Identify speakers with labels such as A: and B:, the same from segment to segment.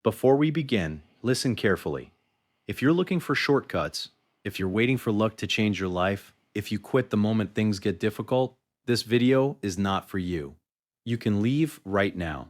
A: Before we begin, listen carefully. If you're looking for shortcuts, if you're waiting for luck to change your life, if you quit the moment things get difficult, this video is not for you. You can leave right now.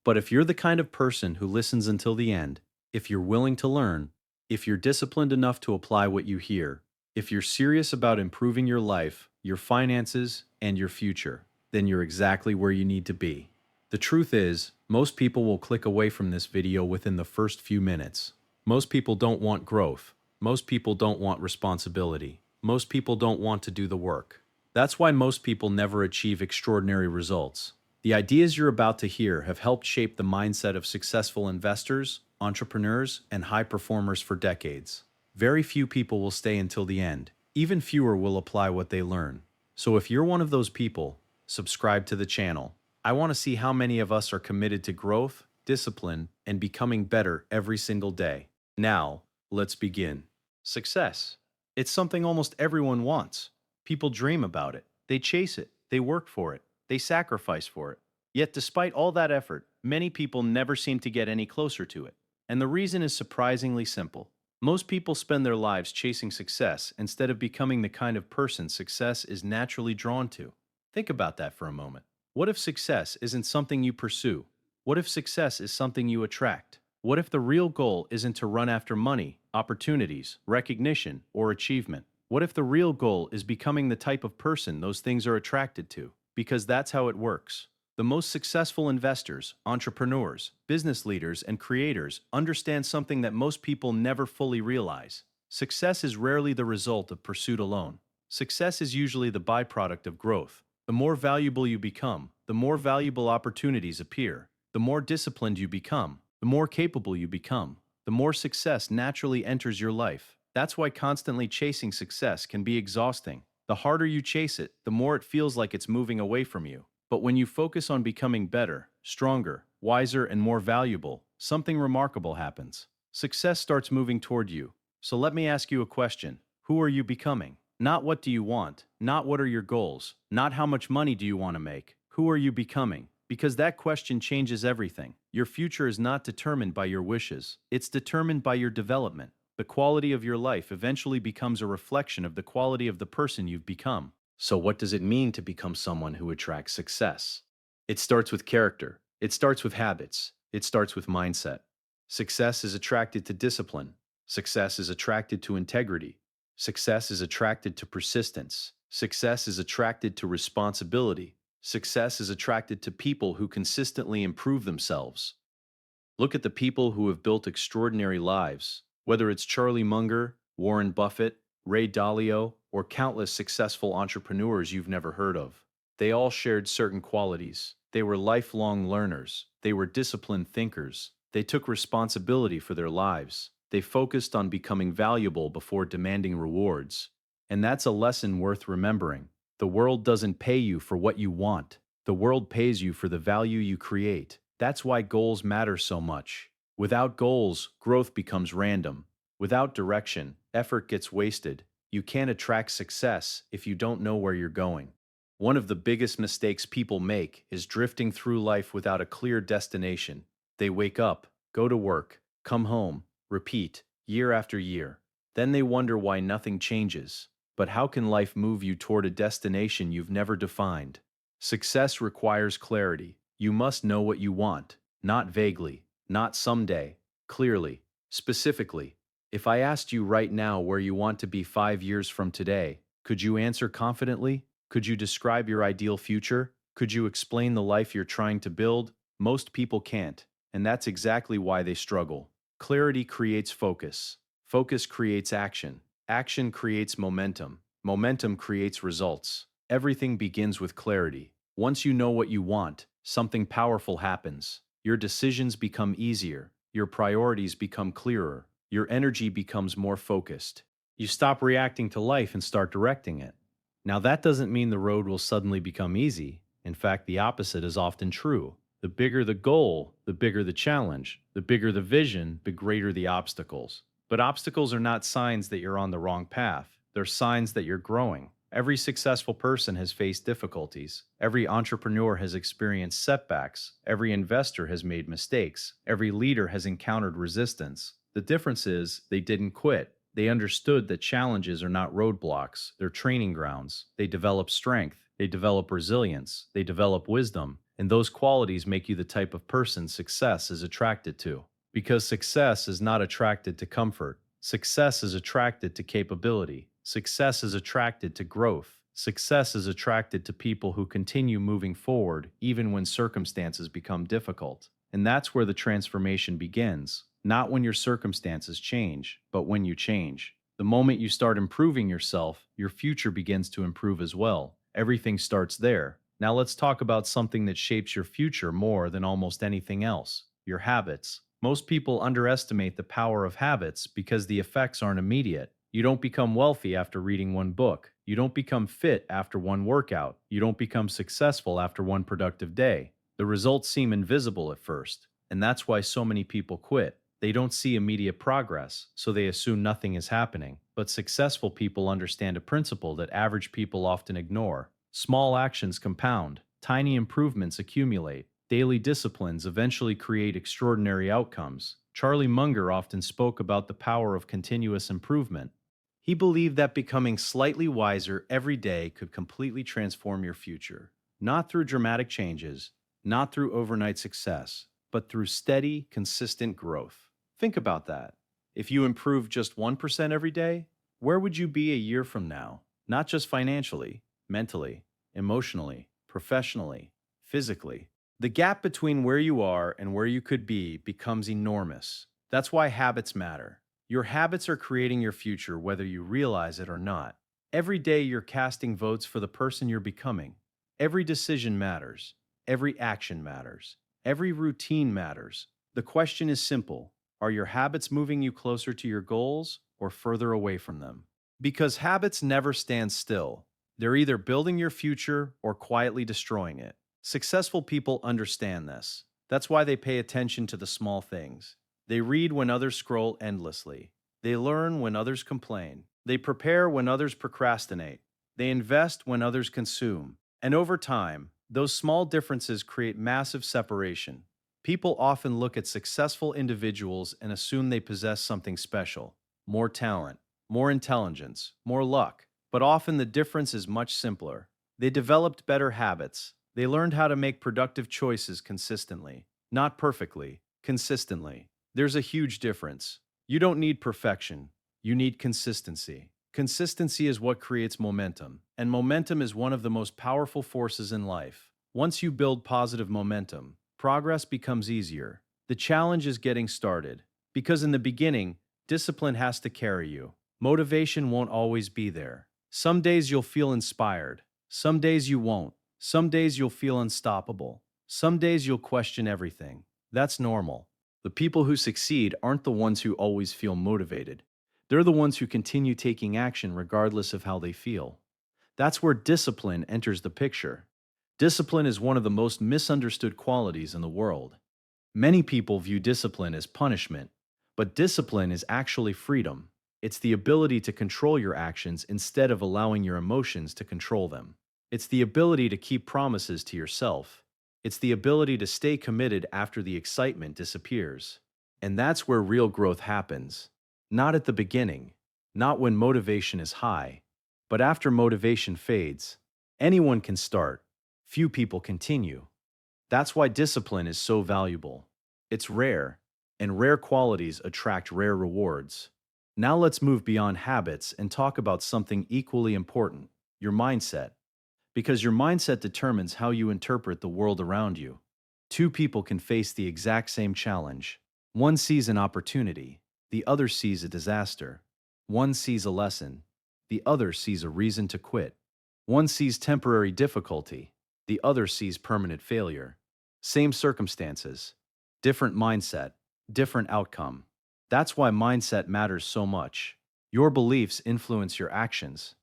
A: But if you're the kind of person who listens until the end, if you're willing to learn, if you're disciplined enough to apply what you hear, if you're serious about improving your life, your finances, and your future, then you're exactly where you need to be. The truth is, most people will click away from this video within the first few minutes. Most people don't want growth. Most people don't want responsibility. Most people don't want to do the work. That's why most people never achieve extraordinary results. The ideas you're about to hear have helped shape the mindset of successful investors, entrepreneurs, and high performers for decades. Very few people will stay until the end. Even fewer will apply what they learn. So if you're one of those people, subscribe to the channel. I want to see how many of us are committed to growth, discipline, and becoming better every single day. Now, let's begin. Success. It's something almost everyone wants. People dream about it. They chase it. They work for it. They sacrifice for it. Yet, despite all that effort, many people never seem to get any closer to it. And the reason is surprisingly simple. Most people spend their lives chasing success instead of becoming the kind of person success is naturally drawn to. Think about that for a moment. What if success isn't something you pursue? What if success is something you attract? What if the real goal isn't to run after money, opportunities, recognition, or achievement? What if the real goal is becoming the type of person those things are attracted to? Because that's how it works. The most successful investors, entrepreneurs, business leaders, and creators understand something that most people never fully realize. Success is rarely the result of pursuit alone. Success is usually the byproduct of growth. The more valuable you become, the more valuable opportunities appear. The more disciplined you become, the more capable you become, the more success naturally enters your life. That's why constantly chasing success can be exhausting. The harder you chase it, the more it feels like it's moving away from you. But when you focus on becoming better, stronger, wiser, and more valuable, something remarkable happens. Success starts moving toward you. So let me ask you a question. Who are you becoming? Not what do you want, not what are your goals, not how much money do you want to make. Who are you becoming? Because that question changes everything. Your future is not determined by your wishes. It's determined by your development. The quality of your life eventually becomes a reflection of the quality of the person you've become. So what does it mean to become someone who attracts success? It starts with character. It starts with habits. It starts with mindset. Success is attracted to discipline. Success is attracted to integrity. Success is attracted to persistence. Success is attracted to responsibility. Success is attracted to people who consistently improve themselves. Look at the people who have built extraordinary lives, whether it's Charlie Munger, Warren Buffett, Ray Dalio, or countless successful entrepreneurs you've never heard of. They all shared certain qualities. They were lifelong learners. They were disciplined thinkers. They took responsibility for their lives. They focused on becoming valuable before demanding rewards. And that's a lesson worth remembering. The world doesn't pay you for what you want. The world pays you for the value you create. That's why goals matter so much. Without goals, growth becomes random. Without direction, effort gets wasted. You can't attract success if you don't know where you're going. One of the biggest mistakes people make is drifting through life without a clear destination. They wake up, go to work, come home, repeat, year after year. Then they wonder why nothing changes. But how can life move you toward a destination you've never defined? Success requires clarity. You must know what you want, not vaguely, not someday, clearly, specifically. If I asked you right now where you want to be 5 years from today, could you answer confidently? Could you describe your ideal future? Could you explain the life you're trying to build? Most people can't, and that's exactly why they struggle. Clarity creates focus. Focus creates action. Action creates momentum. Momentum creates results. Everything begins with clarity. Once you know what you want, something powerful happens. Your decisions become easier. Your priorities become clearer. Your energy becomes more focused. You stop reacting to life and start directing it. Now, that doesn't mean the road will suddenly become easy. In fact, the opposite is often true. The bigger the goal, the bigger the challenge. The bigger the vision, the greater the obstacles. But obstacles are not signs that you're on the wrong path. They're signs that you're growing. Every successful person has faced difficulties. Every entrepreneur has experienced setbacks. Every investor has made mistakes. Every leader has encountered resistance. The difference is they didn't quit. They understood that challenges are not roadblocks, they're training grounds. They develop strength, they develop resilience, they develop wisdom, and those qualities make you the type of person success is attracted to. Because success is not attracted to comfort. Success is attracted to capability. Success is attracted to growth. Success is attracted to people who continue moving forward even when circumstances become difficult. And that's where the transformation begins. Not when your circumstances change, but when you change. The moment you start improving yourself, your future begins to improve as well. Everything starts there. Now let's talk about something that shapes your future more than almost anything else: your habits. Most people underestimate the power of habits because the effects aren't immediate. You don't become wealthy after reading one book. You don't become fit after one workout. You don't become successful after one productive day. The results seem invisible at first, and that's why so many people quit. They don't see immediate progress, so they assume nothing is happening. But successful people understand a principle that average people often ignore. Small actions compound, tiny improvements accumulate. Daily disciplines eventually create extraordinary outcomes. Charlie Munger often spoke about the power of continuous improvement. He believed that becoming slightly wiser every day could completely transform your future. Not through dramatic changes, not through overnight success, but through steady, consistent growth. Think about that. If you improve just 1% every day, where would you be a year from now? Not just financially, mentally, emotionally, professionally, physically. The gap between where you are and where you could be becomes enormous. That's why habits matter. Your habits are creating your future whether you realize it or not. Every day you're casting votes for the person you're becoming. Every decision matters. Every action matters. Every routine matters. The question is simple: are your habits moving you closer to your goals or further away from them? Because habits never stand still. They're either building your future or quietly destroying it. Successful people understand this. That's why they pay attention to the small things. They read when others scroll endlessly. They learn when others complain. They prepare when others procrastinate. They invest when others consume. And over time, those small differences create massive separation. People often look at successful individuals and assume they possess something special: more talent, more intelligence, more luck. But often the difference is much simpler. They developed better habits. They learned how to make productive choices consistently. Not perfectly, consistently. There's a huge difference. You don't need perfection. You need consistency. Consistency is what creates momentum, and momentum is one of the most powerful forces in life. Once you build positive momentum, progress becomes easier. The challenge is getting started, because in the beginning, discipline has to carry you. Motivation won't always be there. Some days you'll feel inspired. Some days you won't. Some days you'll feel unstoppable. Some days you'll question everything. That's normal. The people who succeed aren't the ones who always feel motivated. They're the ones who continue taking action regardless of how they feel. That's where discipline enters the picture. Discipline is one of the most misunderstood qualities in the world. Many people view discipline as punishment, but discipline is actually freedom. It's the ability to control your actions instead of allowing your emotions to control them. It's the ability to keep promises to yourself. It's the ability to stay committed after the excitement disappears. And that's where real growth happens. Not at the beginning, not when motivation is high, but after motivation fades. Anyone can start. Few people continue. That's why discipline is so valuable. It's rare, and rare qualities attract rare rewards. Now let's move beyond habits and talk about something equally important: your mindset. Because your mindset determines how you interpret the world around you. Two people can face the exact same challenge. One sees an opportunity, the other sees a disaster. One sees a lesson, the other sees a reason to quit. One sees temporary difficulty, the other sees permanent failure. Same circumstances, different mindset, different outcome. That's why mindset matters so much. Your beliefs influence your actions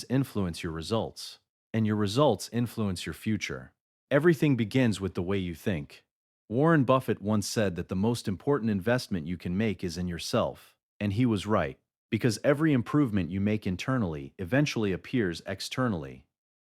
A: influence your results, and your results influence your future. Everything begins with the way you think. Warren Buffett once said that the most important investment you can make is in yourself, and he was right. Because every improvement you make internally eventually appears externally.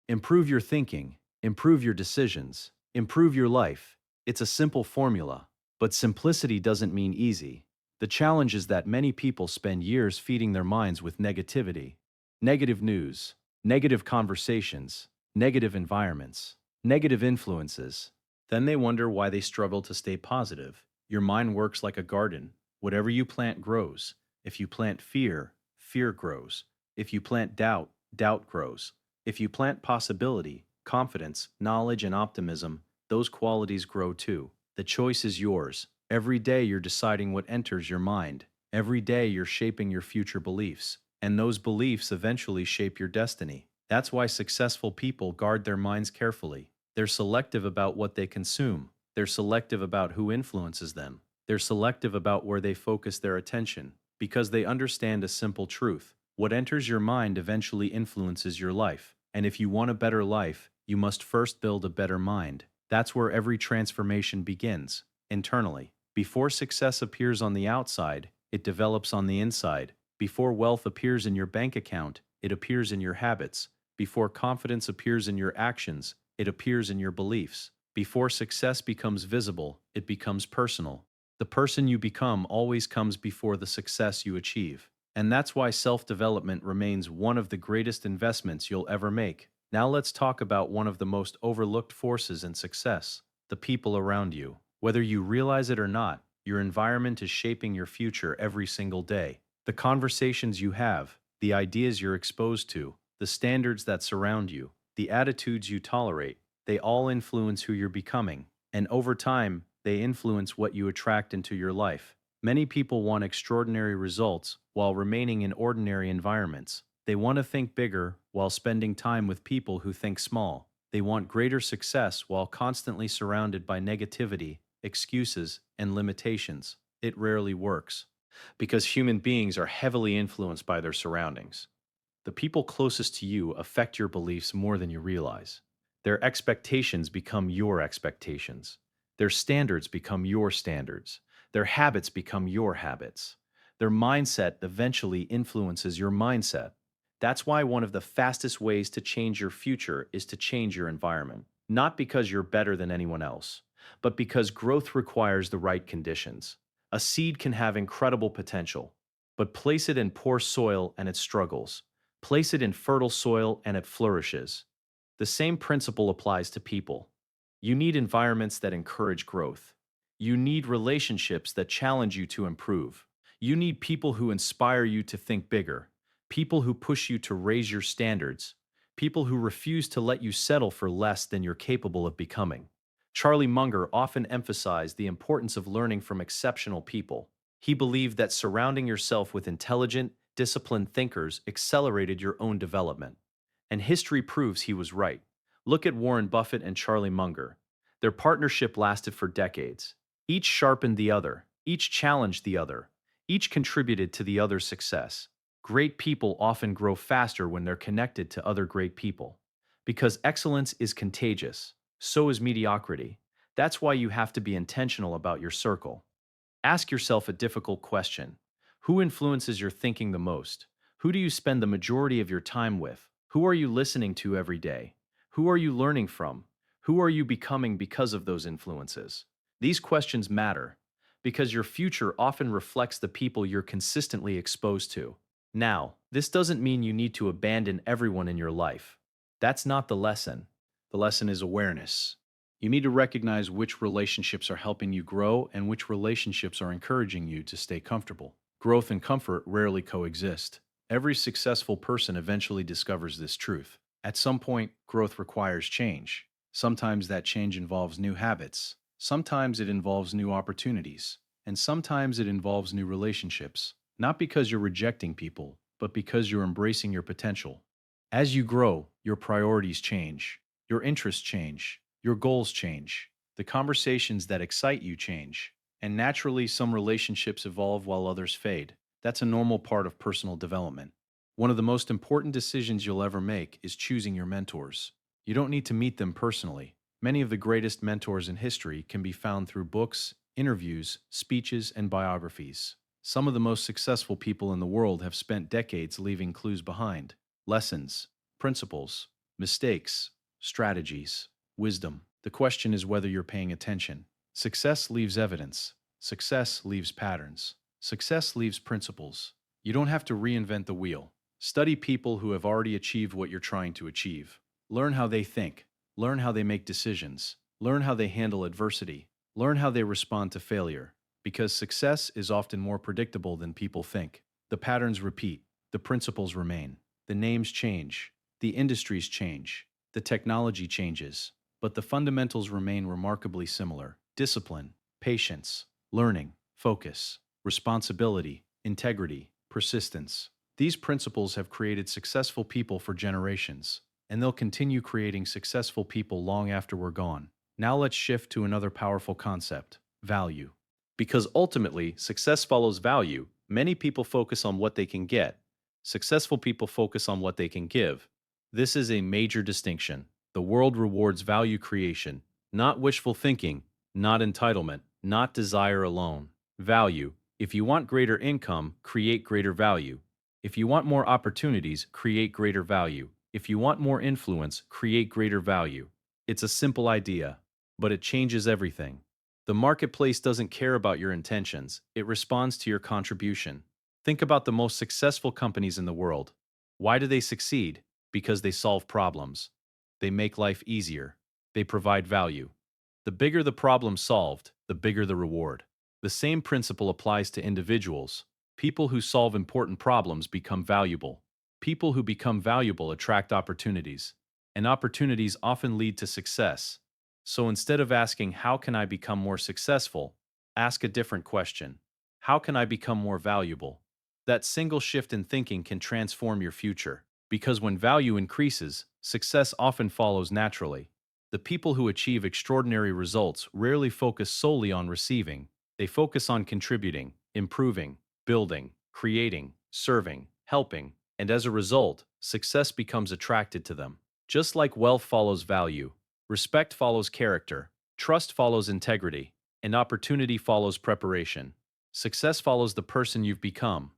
A: Improve your thinking, improve your decisions, improve your life. It's a simple formula, but simplicity doesn't mean easy. The challenge is that many people spend years feeding their minds with negativity. Negative news, negative conversations, negative environments, negative influences. Then they wonder why they struggle to stay positive. Your mind works like a garden. Whatever you plant grows. If you plant fear, fear grows. If you plant doubt, doubt grows. If you plant possibility, confidence, knowledge, and optimism, those qualities grow too. The choice is yours. Every day you're deciding what enters your mind. Every day you're shaping your future beliefs. And those beliefs eventually shape your destiny. That's why successful people guard their minds carefully. They're selective about what they consume. They're selective about who influences them. They're selective about where they focus their attention. Because they understand a simple truth. What enters your mind eventually influences your life. And if you want a better life, you must first build a better mind. That's where every transformation begins, internally. Before success appears on the outside, it develops on the inside. Before wealth appears in your bank account, it appears in your habits. Before confidence appears in your actions, it appears in your beliefs. Before success becomes visible, it becomes personal. The person you become always comes before the success you achieve. And that's why self-development remains one of the greatest investments you'll ever make. Now let's talk about one of the most overlooked forces in success, the people around you. Whether you realize it or not, your environment is shaping your future every single day. The conversations you have, the ideas you're exposed to, the standards that surround you, the attitudes you tolerate, they all influence who you're becoming. And over time, they influence what you attract into your life. Many people want extraordinary results while remaining in ordinary environments. They want to think bigger while spending time with people who think small. They want greater success while constantly surrounded by negativity, excuses, and limitations. It rarely works. Because human beings are heavily influenced by their surroundings. The people closest to you affect your beliefs more than you realize. Their expectations become your expectations. Their standards become your standards. Their habits become your habits. Their mindset eventually influences your mindset. That's why one of the fastest ways to change your future is to change your environment. Not because you're better than anyone else, but because growth requires the right conditions. A seed can have incredible potential, but place it in poor soil and it struggles. Place it in fertile soil and it flourishes. The same principle applies to people. You need environments that encourage growth. You need relationships that challenge you to improve. You need people who inspire you to think bigger, people who push you to raise your standards, people who refuse to let you settle for less than you're capable of becoming. Charlie Munger often emphasized the importance of learning from exceptional people. He believed that surrounding yourself with intelligent, disciplined thinkers accelerated your own development. And history proves he was right. Look at Warren Buffett and Charlie Munger. Their partnership lasted for decades. Each sharpened the other, each challenged the other, each contributed to the other's success. Great people often grow faster when they're connected to other great people. Because excellence is contagious, so is mediocrity. That's why you have to be intentional about your circle. Ask yourself a difficult question. Who influences your thinking the most? Who do you spend the majority of your time with? Who are you listening to every day? Who are you learning from? Who are you becoming because of those influences? These questions matter because your future often reflects the people you're consistently exposed to. Now, this doesn't mean you need to abandon everyone in your life. That's not the lesson. The lesson is awareness. You need to recognize which relationships are helping you grow and which relationships are encouraging you to stay comfortable. Growth and comfort rarely coexist. Every successful person eventually discovers this truth. At some point, growth requires change. Sometimes that change involves new habits. Sometimes it involves new opportunities. And sometimes it involves new relationships. Not because you're rejecting people, but because you're embracing your potential. As you grow, your priorities change. Your interests change. Your goals change. The conversations that excite you change. And naturally, some relationships evolve while others fade. That's a normal part of personal development. One of the most important decisions you'll ever make is choosing your mentors. You don't need to meet them personally. Many of the greatest mentors in history can be found through books, interviews, speeches, and biographies. Some of the most successful people in the world have spent decades leaving clues behind: lessons, principles, mistakes, strategies, wisdom. The question is whether you're paying attention. Success leaves evidence. Success leaves patterns. Success leaves principles. You don't have to reinvent the wheel. Study people who have already achieved what you're trying to achieve. Learn how they think. Learn how they make decisions. Learn how they handle adversity. Learn how they respond to failure. Because success is often more predictable than people think. The patterns repeat. The principles remain. The names change. The industries change. The technology changes. But the fundamentals remain remarkably similar: discipline, patience, learning, focus, responsibility, integrity, persistence. These principles have created successful people for generations, and they'll continue creating successful people long after we're gone. Now let's shift to another powerful concept: value. Because ultimately, success follows value. Many people focus on what they can get. Successful people focus on what they can give. This is a major distinction. The world rewards value creation, not wishful thinking, not entitlement, not desire alone. Value. If you want greater income, create greater value. If you want more opportunities, create greater value. If you want more influence, create greater value. It's a simple idea, but it changes everything. The marketplace doesn't care about your intentions, it responds to your contribution. Think about the most successful companies in the world. Why do they succeed? Because they solve problems. They make life easier. They provide value. The bigger the problem solved, the bigger the reward. The same principle applies to individuals. People who solve important problems become valuable. People who become valuable attract opportunities. And opportunities often lead to success. So instead of asking, "How can I become more successful?" ask a different question: "How can I become more valuable?" That single shift in thinking can transform your future. Because when value increases, success often follows naturally. The people who achieve extraordinary results rarely focus solely on receiving. They focus on contributing, improving, building, creating, serving, helping, and as a result, success becomes attracted to them. Just like wealth follows value, respect follows character, trust follows integrity, and opportunity follows preparation. Success follows the person you've become.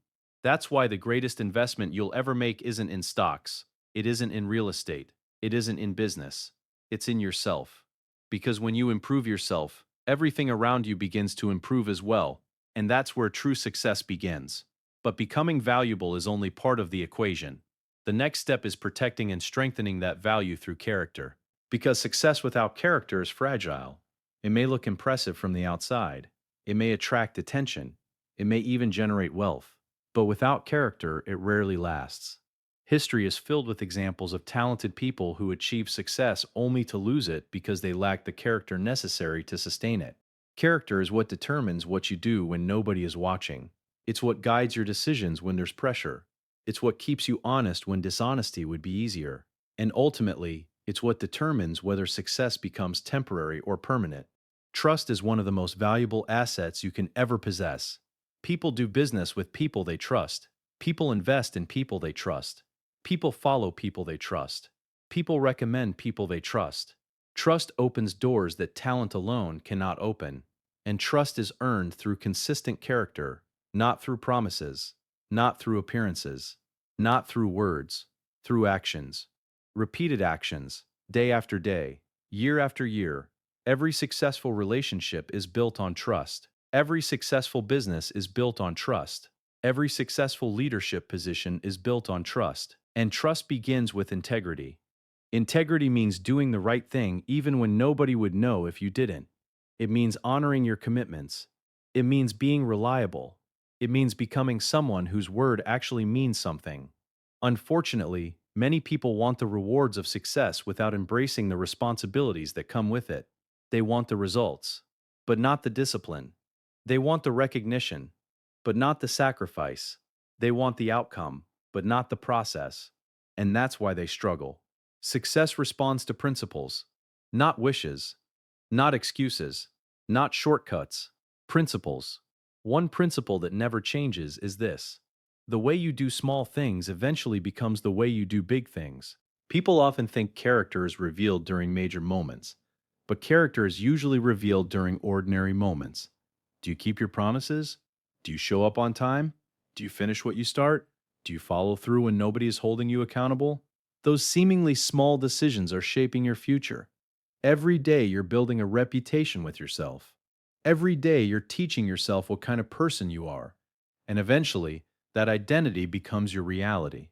A: That's why the greatest investment you'll ever make isn't in stocks, it isn't in real estate, it isn't in business, it's in yourself. Because when you improve yourself, everything around you begins to improve as well, and that's where true success begins. But becoming valuable is only part of the equation. The next step is protecting and strengthening that value through character. Because success without character is fragile. It may look impressive from the outside, it may attract attention, it may even generate wealth. But without character, it rarely lasts. History is filled with examples of talented people who achieve success only to lose it because they lack the character necessary to sustain it. Character is what determines what you do when nobody is watching. It's what guides your decisions when there's pressure. It's what keeps you honest when dishonesty would be easier. And ultimately, it's what determines whether success becomes temporary or permanent. Trust is one of the most valuable assets you can ever possess. People do business with people they trust. People invest in people they trust. People follow people they trust. People recommend people they trust. Trust opens doors that talent alone cannot open. And trust is earned through consistent character, not through promises, not through appearances, not through words, through actions. Repeated actions, day after day, year after year. Every successful relationship is built on trust. Every successful business is built on trust. Every successful leadership position is built on trust. And trust begins with integrity. Integrity means doing the right thing even when nobody would know if you didn't. It means honoring your commitments. It means being reliable. It means becoming someone whose word actually means something. Unfortunately, many people want the rewards of success without embracing the responsibilities that come with it. They want the results, but not the discipline. They want the recognition, but not the sacrifice. They want the outcome, but not the process. And that's why they struggle. Success responds to principles, not wishes, not excuses, not shortcuts. Principles. One principle that never changes is this: the way you do small things eventually becomes the way you do big things. People often think character is revealed during major moments, but character is usually revealed during ordinary moments. Do you keep your promises? Do you show up on time? Do you finish what you start? Do you follow through when nobody is holding you accountable? Those seemingly small decisions are shaping your future. Every day you're building a reputation with yourself. Every day you're teaching yourself what kind of person you are. And eventually, that identity becomes your reality.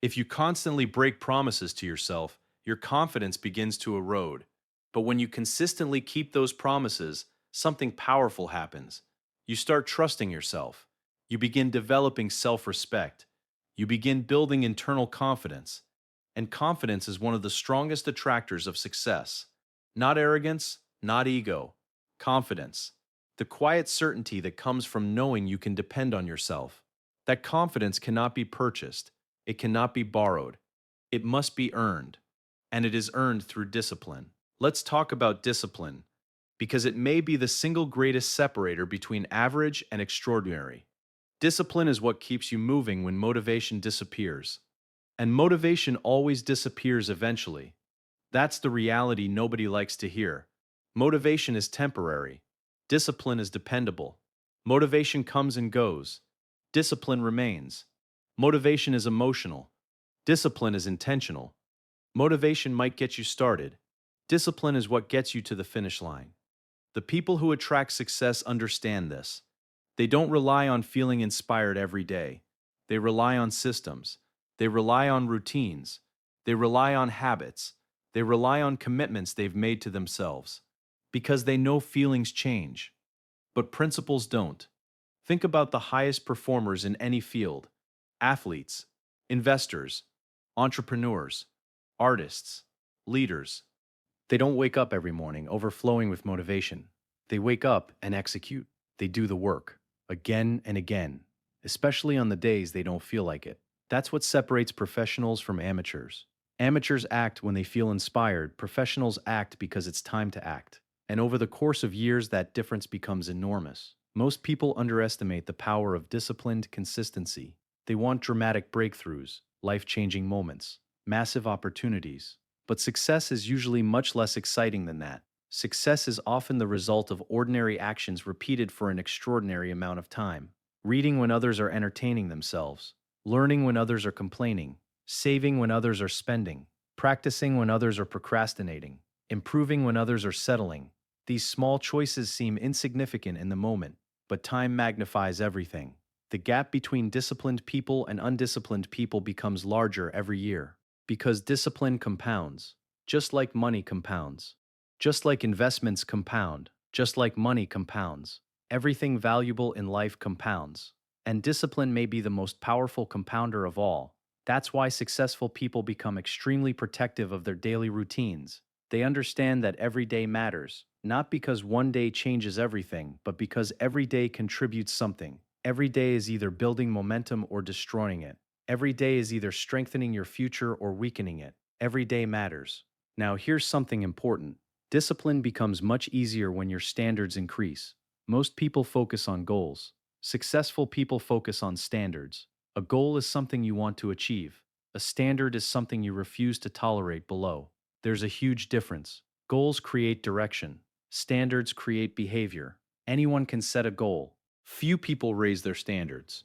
A: If you constantly break promises to yourself, your confidence begins to erode. But when you consistently keep those promises, something powerful happens. You start trusting yourself. You begin developing self respect. You begin building internal confidence. And confidence is one of the strongest attractors of success. Not arrogance, not ego. Confidence. The quiet certainty that comes from knowing you can depend on yourself. That confidence cannot be purchased. It cannot be borrowed. It must be earned. And it is earned through discipline. Let's talk about discipline, because it may be the single greatest separator between average and extraordinary. Discipline is what keeps you moving when motivation disappears. And motivation always disappears eventually. That's the reality nobody likes to hear. Motivation is temporary. Discipline is dependable. Motivation comes and goes. Discipline remains. Motivation is emotional. Discipline is intentional. Motivation might get you started. Discipline is what gets you to the finish line. The people who attract success understand this. They don't rely on feeling inspired every day. They rely on systems. They rely on routines. They rely on habits. They rely on commitments they've made to themselves. Because they know feelings change. But principles don't. Think about the highest performers in any field: athletes, investors, entrepreneurs, artists, leaders. They don't wake up every morning overflowing with motivation. They wake up and execute. They do the work, again and again, especially on the days they don't feel like it. That's what separates professionals from amateurs. Amateurs act when they feel inspired, professionals act because it's time to act. And over the course of years, that difference becomes enormous. Most people underestimate the power of disciplined consistency. They want dramatic breakthroughs, life-changing moments, massive opportunities. But success is usually much less exciting than that. Success is often the result of ordinary actions repeated for an extraordinary amount of time. Reading when others are entertaining themselves, learning when others are complaining, saving when others are spending, practicing when others are procrastinating, improving when others are settling. These small choices seem insignificant in the moment, but time magnifies everything. The gap between disciplined people and undisciplined people becomes larger every year. Because discipline compounds, just like money compounds. Just like investments compound, just like money compounds. Everything valuable in life compounds. And discipline may be the most powerful compounder of all. That's why successful people become extremely protective of their daily routines. They understand that every day matters, not because one day changes everything, but because every day contributes something. Every day is either building momentum or destroying it. Every day is either strengthening your future or weakening it. Every day matters. Now, here's something important. Discipline becomes much easier when your standards increase. Most people focus on goals. Successful people focus on standards. A goal is something you want to achieve. A standard is something you refuse to tolerate below. There's a huge difference. Goals create direction. Standards create behavior. Anyone can set a goal. Few people raise their standards.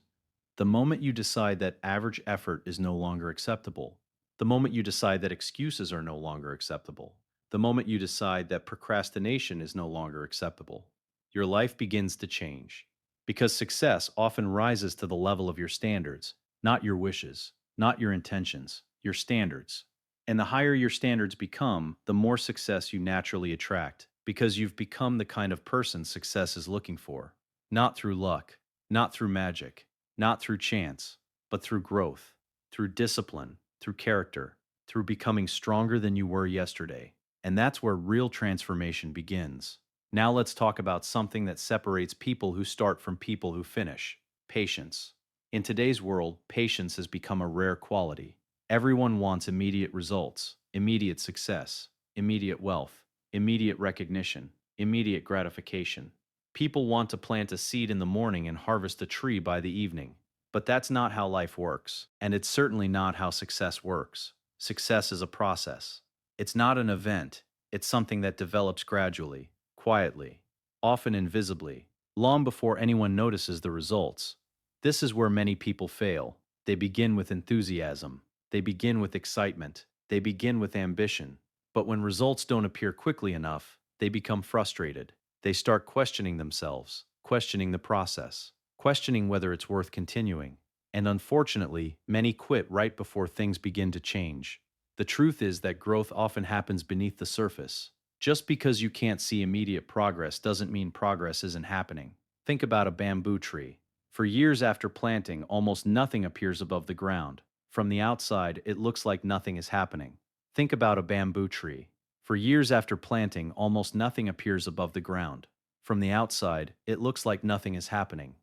A: The moment you decide that average effort is no longer acceptable, the moment you decide that excuses are no longer acceptable, the moment you decide that procrastination is no longer acceptable, your life begins to change. Because success often rises to the level of your standards, not your wishes, not your intentions, your standards. And the higher your standards become, the more success you naturally attract, because you've become the kind of person success is looking for. Not through luck, not through magic, not through chance, but through growth, through discipline, through character, through becoming stronger than you were yesterday. And that's where real transformation begins. Now let's talk about something that separates people who start from people who finish: patience. In today's world, patience has become a rare quality. Everyone wants immediate results, immediate success, immediate wealth, immediate recognition, immediate gratification. People want to plant a seed in the morning and harvest a tree by the evening. But that's not how life works, and it's certainly not how success works. Success is a process. It's not an event, it's something that develops gradually, quietly, often invisibly. long before anyone notices the results. This is where many people fail. They begin with enthusiasm, they begin with excitement, they begin with ambition. But when results don't appear quickly enough, they become frustrated. They start questioning themselves, questioning the process, questioning whether it's worth continuing. And unfortunately, many quit right before things begin to change. The truth is that growth often happens beneath the surface. Just because you can't see immediate progress doesn't mean progress isn't happening. Think about a bamboo tree. For years after planting, almost nothing appears above the ground. From the outside, it looks like nothing is happening. Think about a bamboo tree. For years after planting, almost nothing appears above the ground. From the outside, it looks like nothing is happening.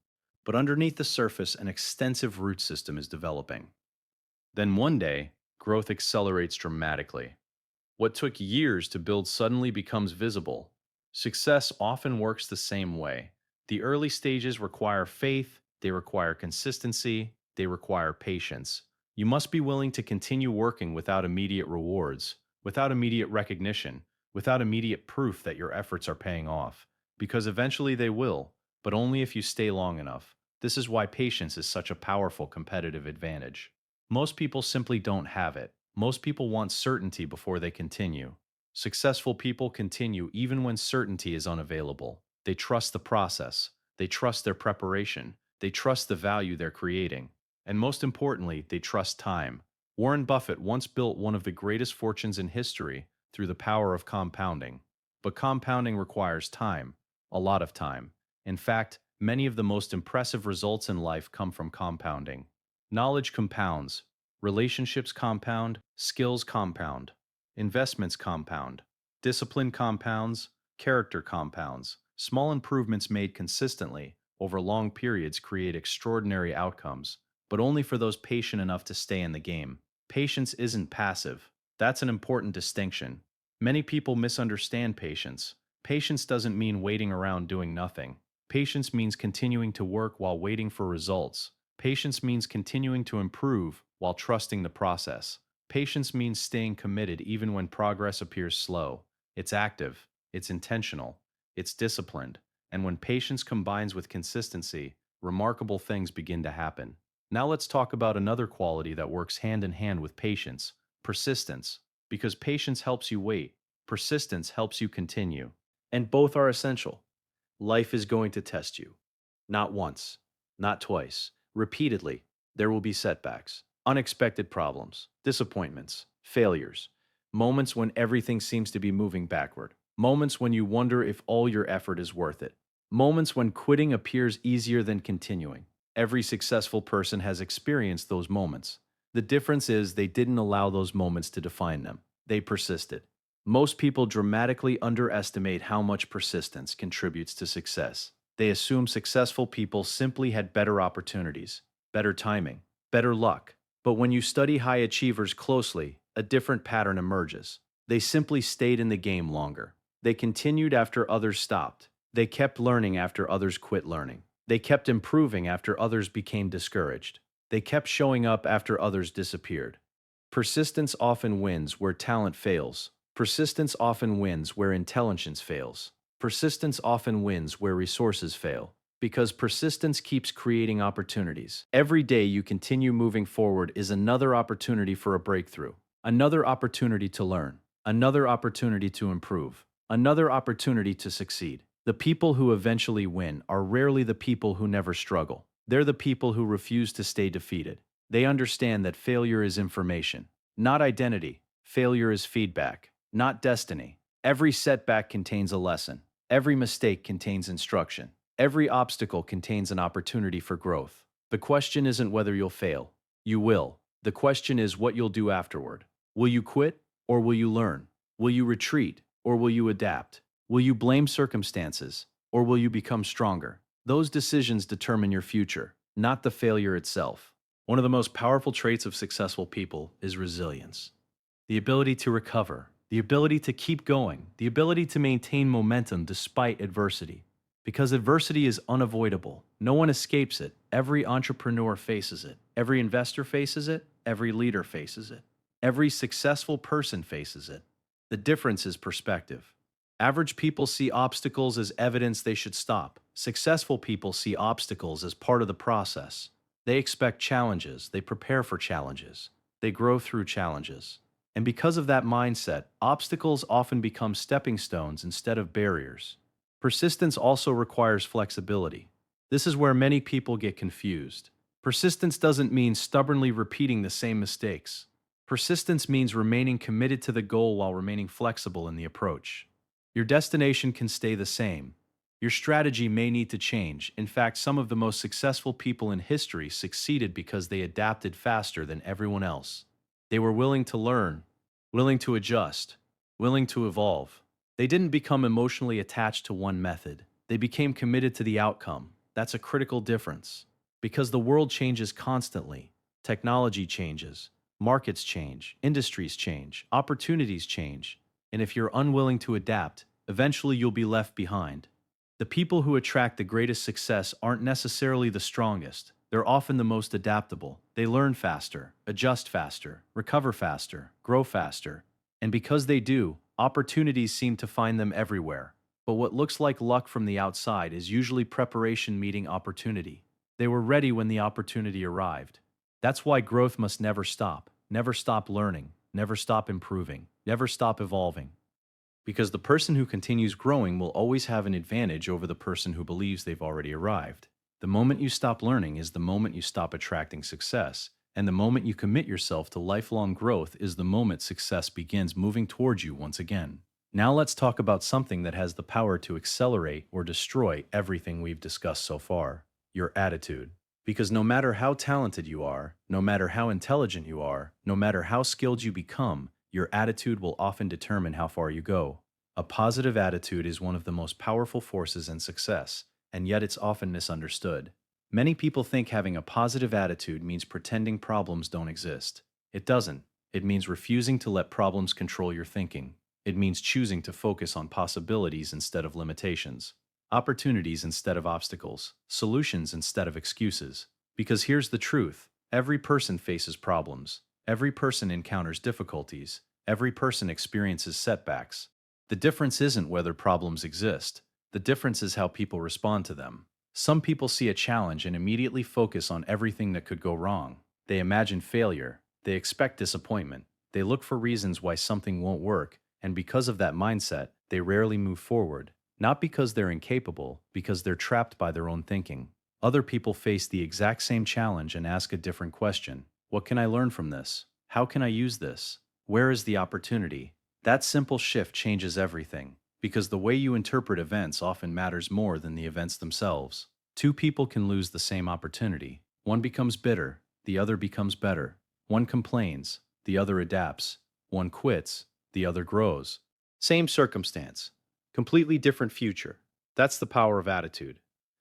A: But underneath the surface, an extensive root system is developing. Then one day, growth accelerates dramatically. What took years to build suddenly becomes visible. Success often works the same way. The early stages require faith, they require consistency, they require patience. You must be willing to continue working without immediate rewards, without immediate recognition, without immediate proof that your efforts are paying off. Because eventually they will, but only if you stay long enough. This is why patience is such a powerful competitive advantage. Most people simply don't have it. Most people want certainty before they continue. Successful people continue even when certainty is unavailable. They trust the process. They trust their preparation. They trust the value they're creating. And most importantly, they trust time. Warren Buffett once built one of the greatest fortunes in history through the power of compounding. But compounding requires time, a lot of time. In fact, many of the most impressive results in life come from compounding. Knowledge compounds, relationships compound, skills compound, investments compound, discipline compounds, character compounds. Small improvements made consistently over long periods create extraordinary outcomes, but only for those patient enough to stay in the game. Patience isn't passive. That's an important distinction. Many people misunderstand patience. Patience doesn't mean waiting around doing nothing. Patience means continuing to work while waiting for results. Patience means continuing to improve while trusting the process. Patience means staying committed even when progress appears slow. It's active, it's intentional, it's disciplined, and when patience combines with consistency, remarkable things begin to happen. Now let's talk about another quality that works hand in hand with patience: persistence. Because patience helps you wait, persistence helps you continue. And both are essential. Life is going to test you. Not once, not twice, repeatedly. There will be setbacks, unexpected problems, disappointments, failures, moments when everything seems to be moving backward, moments when you wonder if all your effort is worth it, moments when quitting appears easier than continuing. Every successful person has experienced those moments. The difference is they didn't allow those moments to define them. They persisted. Most people dramatically underestimate how much persistence contributes to success. They assume successful people simply had better opportunities, better timing, better luck. But when you study high achievers closely, a different pattern emerges. They simply stayed in the game longer. They continued after others stopped. They kept learning after others quit learning. They kept improving after others became discouraged. They kept showing up after others disappeared. Persistence often wins where talent fails. Persistence often wins where intelligence fails. Persistence often wins where resources fail. Because persistence keeps creating opportunities. Every day you continue moving forward is another opportunity for a breakthrough, another opportunity to learn, another opportunity to improve, another opportunity to succeed. The people who eventually win are rarely the people who never struggle. They're the people who refuse to stay defeated. They understand that failure is information, not identity. Failure is feedback, not destiny. Every setback contains a lesson. Every mistake contains instruction. Every obstacle contains an opportunity for growth. The question isn't whether you'll fail. You will. The question is what you'll do afterward. Will you quit or will you learn? Will you retreat or will you adapt? Will you blame circumstances or will you become stronger? Those decisions determine your future, not the failure itself. One of the most powerful traits of successful people is resilience. The ability to recover, the ability to keep going, the ability to maintain momentum despite adversity. Because adversity is unavoidable. No one escapes it. Every entrepreneur faces it. Every investor faces it. Every leader faces it. Every successful person faces it. The difference is perspective. Average people see obstacles as evidence they should stop. Successful people see obstacles as part of the process. They expect challenges, they prepare for challenges, they grow through challenges. And because of that mindset, obstacles often become stepping stones instead of barriers. Persistence also requires flexibility. This is where many people get confused. Persistence doesn't mean stubbornly repeating the same mistakes. Persistence means remaining committed to the goal while remaining flexible in the approach. Your destination can stay the same. Your strategy may need to change. In fact, some of the most successful people in history succeeded because they adapted faster than everyone else. They were willing to learn, willing to adjust, willing to evolve. They didn't become emotionally attached to one method. They became committed to the outcome. That's a critical difference. Because the world changes constantly. Technology changes, markets change, industries change, opportunities change. And if you're unwilling to adapt, eventually you'll be left behind. The people who attract the greatest success aren't necessarily the strongest. They're often the most adaptable. They learn faster, adjust faster, recover faster, grow faster. And because they do, opportunities seem to find them everywhere. But what looks like luck from the outside is usually preparation meeting opportunity. They were ready when the opportunity arrived. That's why growth must never stop. Never stop learning, never stop improving, never stop evolving. Because the person who continues growing will always have an advantage over the person who believes they've already arrived. The moment you stop learning is the moment you stop attracting success, and the moment you commit yourself to lifelong growth is the moment success begins moving towards you once again. Now let's talk about something that has the power to accelerate or destroy everything we've discussed so far: your attitude. Because no matter how talented you are, no matter how intelligent you are, no matter how skilled you become, your attitude will often determine how far you go. A positive attitude is one of the most powerful forces in success, and yet it's often misunderstood. Many people think having a positive attitude means pretending problems don't exist. It doesn't. It means refusing to let problems control your thinking. It means choosing to focus on possibilities instead of limitations, opportunities instead of obstacles, solutions instead of excuses. Because here's the truth: every person faces problems. Every person encounters difficulties. Every person experiences setbacks. The difference isn't whether problems exist. The difference is how people respond to them. Some people see a challenge and immediately focus on everything that could go wrong. They imagine failure. They expect disappointment. They look for reasons why something won't work, and because of that mindset, they rarely move forward. Not because they're incapable, because they're trapped by their own thinking. Other people face the exact same challenge and ask a different question. What can I learn from this? How can I use this? Where is the opportunity? That simple shift changes everything, because the way you interpret events often matters more than the events themselves. Two people can lose the same opportunity. One becomes bitter, the other becomes better. One complains, the other adapts. One quits, the other grows. Same circumstance, completely different future. That's the power of attitude.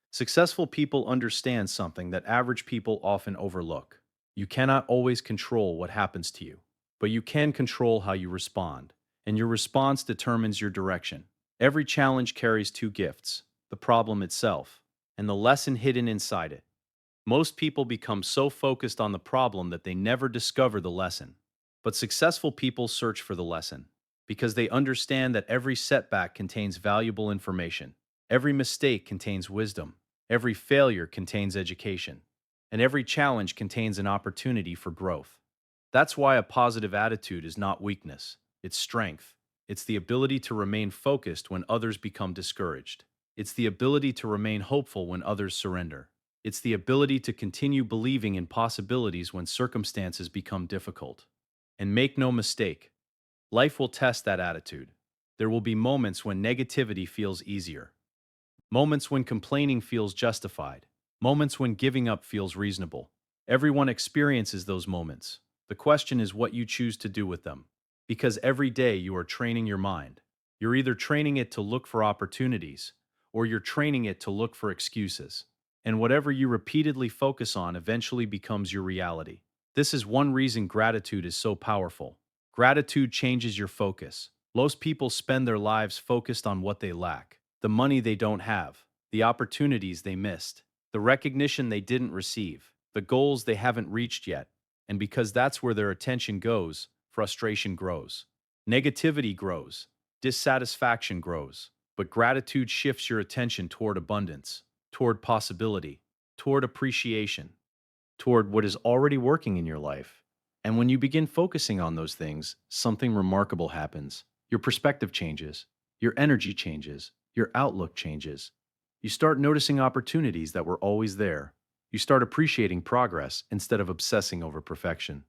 A: Successful people understand something that average people often overlook. You cannot always control what happens to you, but you can control how you respond, and your response determines your direction. Every challenge carries two gifts: the problem itself and the lesson hidden inside it. Most people become so focused on the problem that they never discover the lesson. But successful people search for the lesson because they understand that every setback contains valuable information. Every mistake contains wisdom. Every failure contains education. And every challenge contains an opportunity for growth. That's why a positive attitude is not weakness, it's strength. It's the ability to remain focused when others become discouraged. It's the ability to remain hopeful when others surrender. It's the ability to continue believing in possibilities when circumstances become difficult. And make no mistake, life will test that attitude. There will be moments when negativity feels easier, moments when complaining feels justified, moments when giving up feels reasonable. Everyone experiences those moments. The question is what you choose to do with them. Because every day you are training your mind. You're either training it to look for opportunities, or you're training it to look for excuses. And whatever you repeatedly focus on eventually becomes your reality. This is one reason gratitude is so powerful. Gratitude changes your focus. Most people spend their lives focused on what they lack: the money they don't have, the opportunities they missed, the recognition they didn't receive, the goals they haven't reached yet. And because that's where their attention goes, frustration grows. Negativity grows. Dissatisfaction grows, but gratitude shifts your attention toward abundance, toward possibility, toward appreciation, toward what is already working in your life. And when you begin focusing on those things, something remarkable happens. Your perspective changes, your energy changes, your outlook changes. You start noticing opportunities that were always there. You start appreciating progress instead of obsessing over perfection.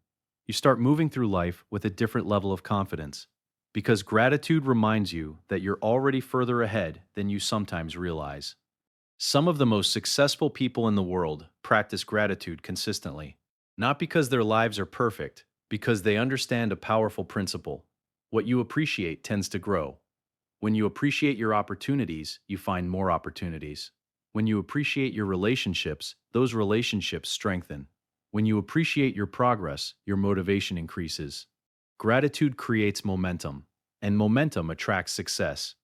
A: You start moving through life with a different level of confidence because gratitude reminds you that you're already further ahead than you sometimes realize. Some of the most successful people in the world practice gratitude consistently, not because their lives are perfect, because they understand a powerful principle. What you appreciate tends to grow. When you appreciate your opportunities, you find more opportunities. When you appreciate your relationships, those relationships strengthen. When you appreciate your progress, your motivation increases. Gratitude creates momentum, and momentum attracts success.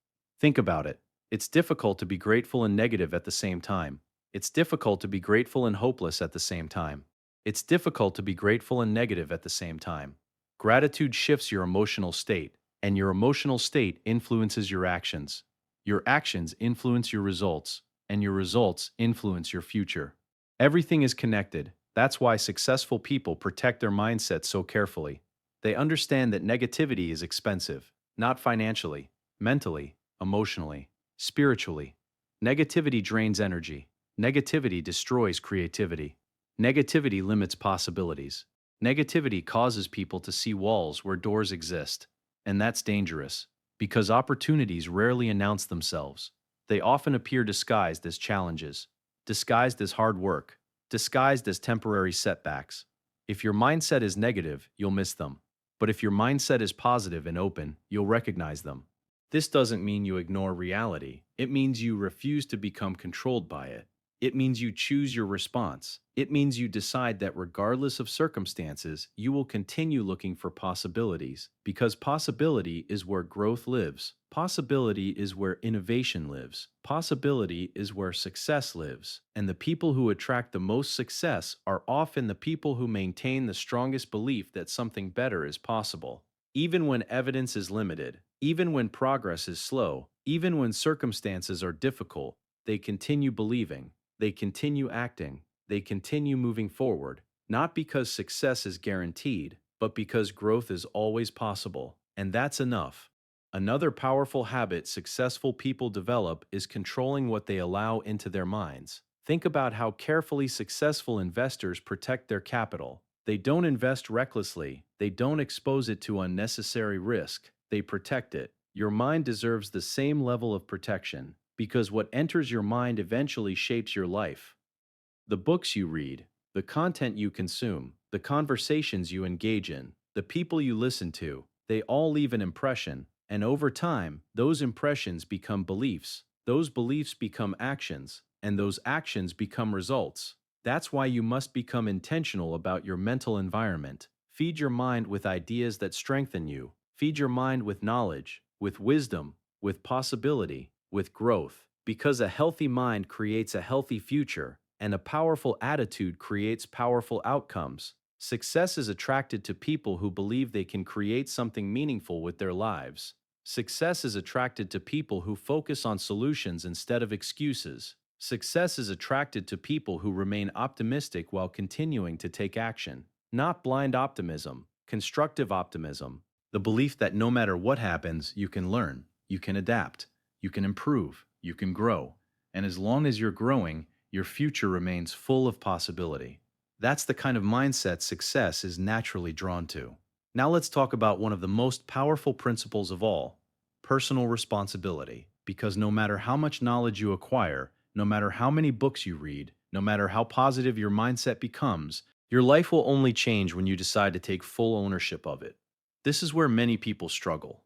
A: Think about it. It's difficult to be grateful and negative at the same time. It's difficult to be grateful and hopeless at the same time. It's difficult to be grateful and negative at the same time. Gratitude shifts your emotional state, and your emotional state influences your actions. Your actions influence your results, and your results influence your future. Everything is connected. That's why successful people protect their mindset so carefully. They understand that negativity is expensive, not financially, mentally, emotionally, spiritually. Negativity drains energy. Negativity destroys creativity. Negativity limits possibilities. Negativity causes people to see walls where doors exist. And that's dangerous, because opportunities rarely announce themselves. They often appear disguised as challenges, disguised as hard work, disguised as temporary setbacks. If your mindset is negative, you'll miss them. But if your mindset is positive and open, you'll recognize them. This doesn't mean you ignore reality. It means you refuse to become controlled by it. It means you choose your response. It means you decide that regardless of circumstances, you will continue looking for possibilities, because possibility is where growth lives. Possibility is where innovation lives. Possibility is where success lives. And the people who attract the most success are often the people who maintain the strongest belief that something better is possible. Even when evidence is limited, even when progress is slow, even when circumstances are difficult, they continue believing, they continue acting, they continue moving forward, not because success is guaranteed, but because growth is always possible. And that's enough. Another powerful habit successful people develop is controlling what they allow into their minds. Think about how carefully successful investors protect their capital. They don't invest recklessly, they don't expose it to unnecessary risk, they protect it. Your mind deserves the same level of protection, because what enters your mind eventually shapes your life. The books you read, the content you consume, the conversations you engage in, the people you listen to, they all leave an impression, and over time, those impressions become beliefs. Those beliefs become actions, and those actions become results. That's why you must become intentional about your mental environment. Feed your mind with ideas that strengthen you. Feed your mind with knowledge, with wisdom, with possibility, with growth. Because a healthy mind creates a healthy future, and a powerful attitude creates powerful outcomes. Success is attracted to people who believe they can create something meaningful with their lives. Success is attracted to people who focus on solutions instead of excuses. Success is attracted to people who remain optimistic while continuing to take action. Not blind optimism, constructive optimism. The belief that no matter what happens, you can learn, you can adapt, you can improve, you can grow. And as long as you're growing, your future remains full of possibility. That's the kind of mindset success is naturally drawn to. Now let's talk about one of the most powerful principles of all, personal responsibility. Because no matter how much knowledge you acquire, no matter how many books you read, no matter how positive your mindset becomes, your life will only change when you decide to take full ownership of it. This is where many people struggle.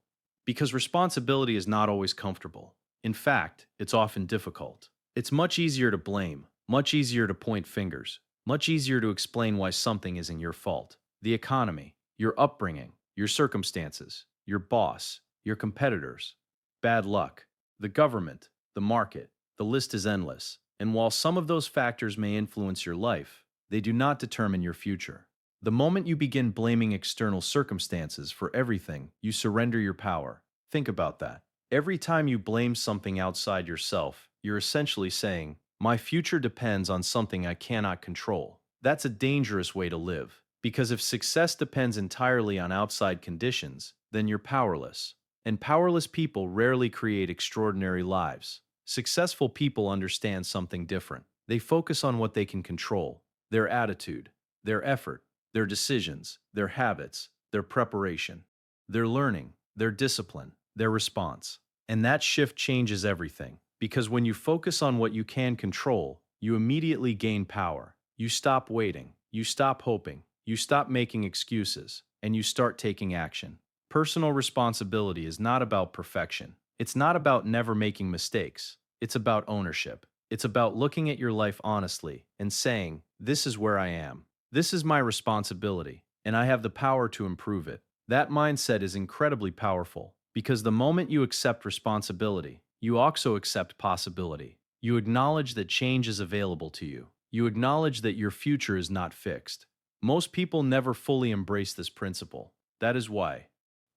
A: Because responsibility is not always comfortable. In fact, it's often difficult. It's much easier to blame, much easier to point fingers, much easier to explain why something isn't your fault. The economy, your upbringing, your circumstances, your boss, your competitors, bad luck, the government, the market. The list is endless. And while some of those factors may influence your life, they do not determine your future. The moment you begin blaming external circumstances for everything, you surrender your power. Think about that. Every time you blame something outside yourself, you're essentially saying, my future depends on something I cannot control. That's a dangerous way to live, because if success depends entirely on outside conditions, then you're powerless. And powerless people rarely create extraordinary lives. Successful people understand something different. They focus on what they can control: their attitude, their effort, their decisions, their habits, their preparation, their learning, their discipline, their response. And that shift changes everything. Because when you focus on what you can control, you immediately gain power. You stop waiting, you stop hoping, you stop making excuses, and you start taking action. Personal responsibility is not about perfection. It's not about never making mistakes. It's about ownership. It's about looking at your life honestly and saying, this is where I am. This is my responsibility, and I have the power to improve it. That mindset is incredibly powerful because the moment you accept responsibility, you also accept possibility. You acknowledge that change is available to you. You acknowledge that your future is not fixed. Most people never fully embrace this principle. That is why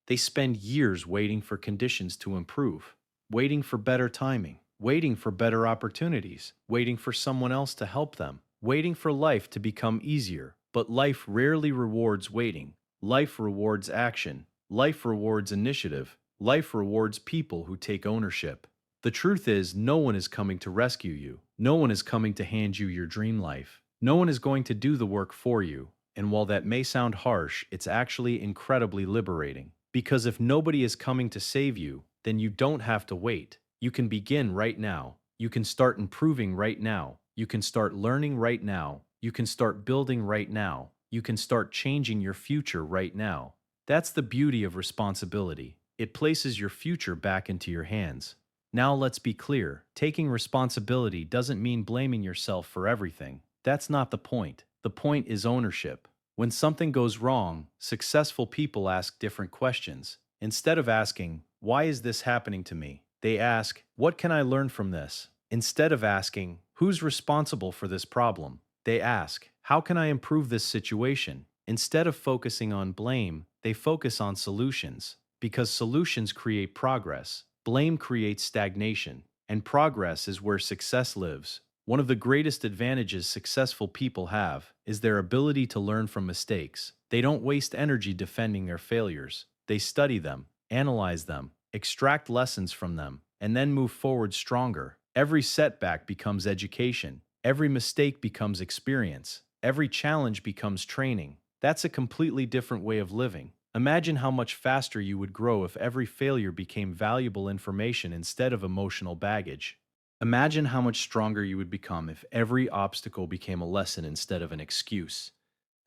A: they spend years waiting for conditions to improve, waiting for better timing, waiting for better opportunities, waiting for someone else to help them, waiting for life to become easier. But life rarely rewards waiting. Life rewards action. Life rewards initiative. Life rewards people who take ownership. The truth is, no one is coming to rescue you. No one is coming to hand you your dream life. No one is going to do the work for you. And while that may sound harsh, it's actually incredibly liberating. Because if nobody is coming to save you, then you don't have to wait. You can begin right now. You can start improving right now. You can start learning right now. You can start building right now. You can start changing your future right now. That's the beauty of responsibility. It places your future back into your hands. Now let's be clear, taking responsibility doesn't mean blaming yourself for everything. That's not the point. The point is ownership. When something goes wrong, successful people ask different questions. Instead of asking, why is this happening to me? They ask, what can I learn from this? Instead of asking, who's responsible for this problem? They ask, how can I improve this situation? Instead of focusing on blame, they focus on solutions. Because solutions create progress, blame creates stagnation, and progress is where success lives. One of the greatest advantages successful people have is their ability to learn from mistakes. They don't waste energy defending their failures. They study them, analyze them, extract lessons from them, and then move forward stronger. Every setback becomes education. Every mistake becomes experience. Every challenge becomes training. That's a completely different way of living. Imagine how much faster you would grow if every failure became valuable information instead of emotional baggage. Imagine how much stronger you would become if every obstacle became a lesson instead of an excuse.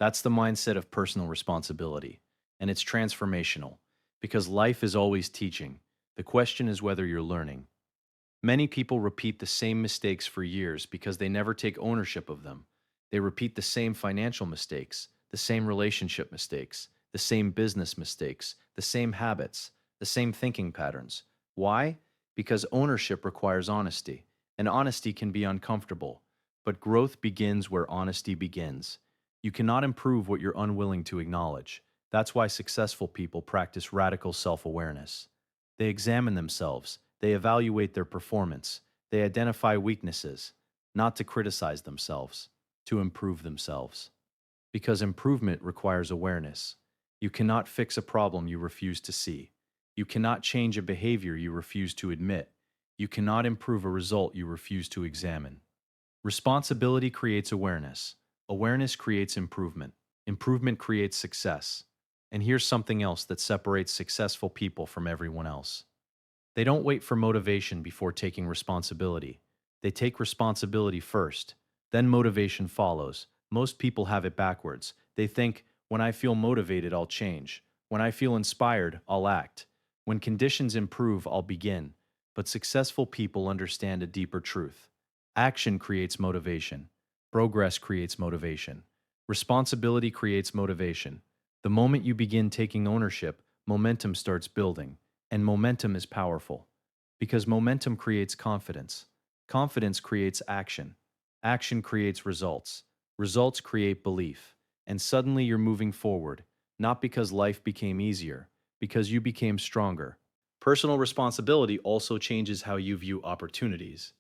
A: That's the mindset of personal responsibility, and it's transformational, because life is always teaching. The question is whether you're learning. Many people repeat the same mistakes for years because they never take ownership of them. They repeat the same financial mistakes, the same relationship mistakes, the same business mistakes, the same habits, the same thinking patterns. Why? Because ownership requires honesty, and honesty can be uncomfortable. But growth begins where honesty begins. You cannot improve what you're unwilling to acknowledge. That's why successful people practice radical self-awareness. They examine themselves, they evaluate their performance, they identify weaknesses, not to criticize themselves, to improve themselves. Because improvement requires awareness. You cannot fix a problem you refuse to see. You cannot change a behavior you refuse to admit. You cannot improve a result you refuse to examine. Responsibility creates awareness. Awareness creates improvement. Improvement creates success. And here's something else that separates successful people from everyone else. They don't wait for motivation before taking responsibility. They take responsibility first, then motivation follows. Most people have it backwards. They think, when I feel motivated, I'll change. When I feel inspired, I'll act. When conditions improve, I'll begin. But successful people understand a deeper truth. Action creates motivation. Progress creates motivation. Responsibility creates motivation. The moment you begin taking ownership, momentum starts building. And momentum is powerful. Because momentum creates confidence. Confidence creates action. Action creates results. Results create belief. And suddenly you're moving forward, not because life became easier, because you became stronger. Personal responsibility also changes how you view opportunities.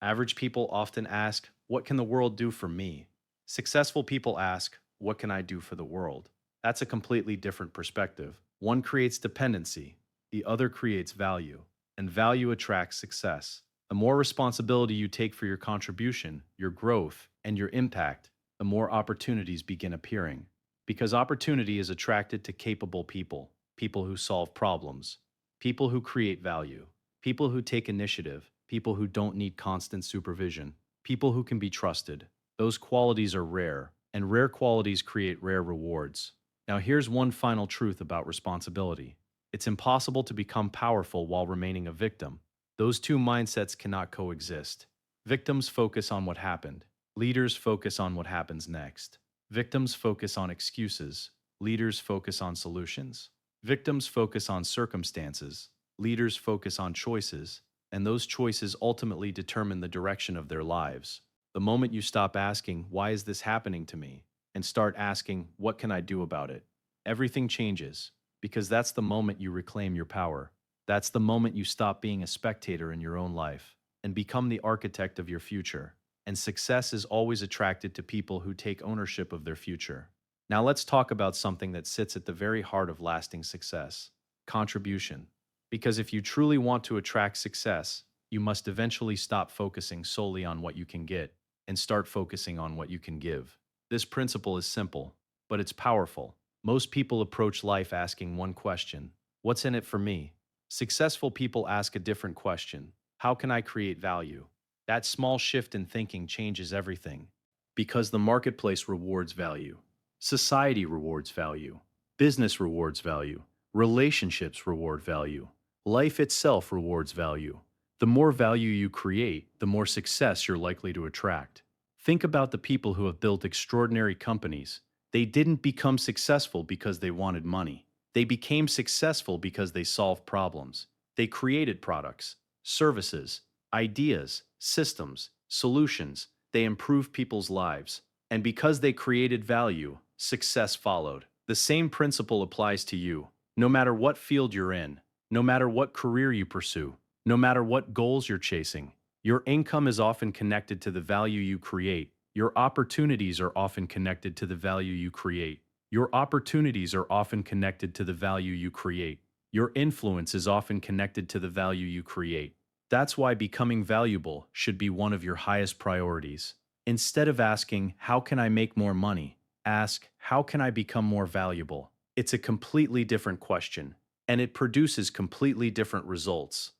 A: Average people often ask, what can the world do for me? Successful people ask, what can I do for the world? That's a completely different perspective. One creates dependency, the other creates value, and value attracts success. The more responsibility you take for your contribution, your growth, and your impact, the more opportunities begin appearing. Because opportunity is attracted to capable people, people who solve problems, people who create value, people who take initiative, people who don't need constant supervision, people who can be trusted. Those qualities are rare, and rare qualities create rare rewards. Now, here's one final truth about responsibility: it's impossible to become powerful while remaining a victim. Those two mindsets cannot coexist. Victims focus on what happened, leaders focus on what happens next. Victims focus on excuses, leaders focus on solutions. Victims focus on circumstances, leaders focus on choices, and those choices ultimately determine the direction of their lives. The moment you stop asking, why is this happening to me, and start asking, what can I do about it, everything changes, because that's the moment you reclaim your power. That's the moment you stop being a spectator in your own life and become the architect of your future. And success is always attracted to people who take ownership of their future. Now let's talk about something that sits at the very heart of lasting success: contribution. Because if you truly want to attract success, you must eventually stop focusing solely on what you can get and start focusing on what you can give. This principle is simple, but it's powerful. Most people approach life asking one question: what's in it for me? Successful people ask a different question: how can I create value? That small shift in thinking changes everything. Because the marketplace rewards value, society rewards value, business rewards value, relationships reward value, life itself rewards value. The more value you create, the more success you're likely to attract. Think about the people who have built extraordinary companies. They didn't become successful because they wanted money. They became successful because they solved problems. They created products, services, ideas, systems, solutions. They improved people's lives. And because they created value, success followed. The same principle applies to you. No matter what field you're in, no matter what career you pursue, no matter what goals you're chasing, your income is often connected to the value you create. Your opportunities are often connected to the value you create. Your opportunities are often connected to the value you create. Your influence is often connected to the value you create. That's why becoming valuable should be one of your highest priorities. Instead of asking, how can I make more money? Ask, how can I become more valuable? It's a completely different question, and it produces completely different results.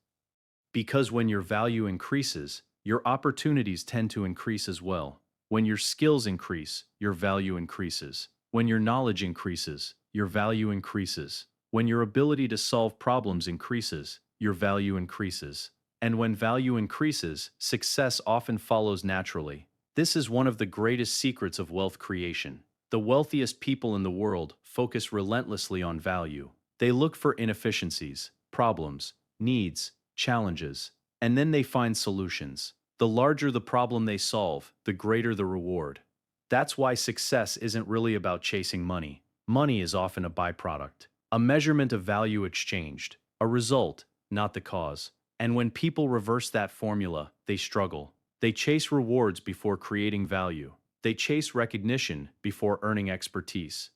A: Because when your value increases, your opportunities tend to increase as well. When your skills increase, your value increases. When your knowledge increases, your value increases. When your ability to solve problems increases, your value increases. And when value increases, success often follows naturally. This is one of the greatest secrets of wealth creation. The wealthiest people in the world focus relentlessly on value. They look for inefficiencies, problems, needs, challenges, and then they find solutions. The larger the problem they solve, the greater the reward. That's why success isn't really about chasing money. Money is often a byproduct, a measurement of value exchanged, a result, not the cause. And when people reverse that formula, they struggle. They chase rewards before creating value. They chase recognition before earning expertise.